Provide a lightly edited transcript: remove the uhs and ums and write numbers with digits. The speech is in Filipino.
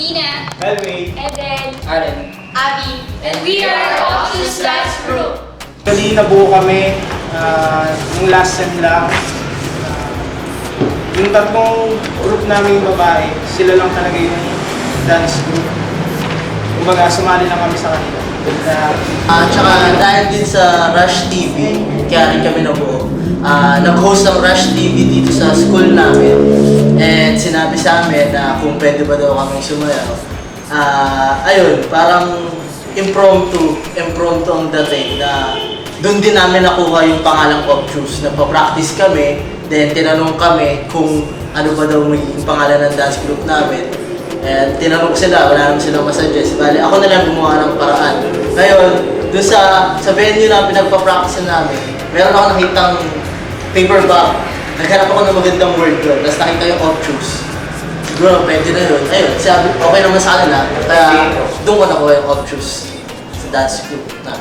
Mina, Elway, Eden, Aaron. Abby, and we are Optus Dance Group. actually nabuo kami nung last sem lang. Yung tatlong group namin babae, sila lang talaga yung dance group. Kumbaga, sumali lang kami sa kanila. Tsaka dahil din sa Rush TV, kaya rin kami nabuo. Nag-host ng Rush TV dito sa school namin. And sinabi sa amin na kung pwede ba daw kami sumayaw. Ayun, parang impromptu ang dating na doon din namin nakuha yung pangalang Optus. Nagpa-practice kami, then tinanong kami kung ano ba daw magiging pangalan ng dance group namin. And tinanong sila, wala naman silang masuggest. Bali, ako na lang gumawa ng paraan. Ngayon, doon sa venue na pinagpa-practice namin, meron ako nakitang paper bag. Naghanap ako ng magandang word doon, tapos nakita yung Optus. Siguro, pwede na yun. Ayun, sabi, okay naman sa kanila. Kaya, doon ko nakuha yung Optus sa dance group na.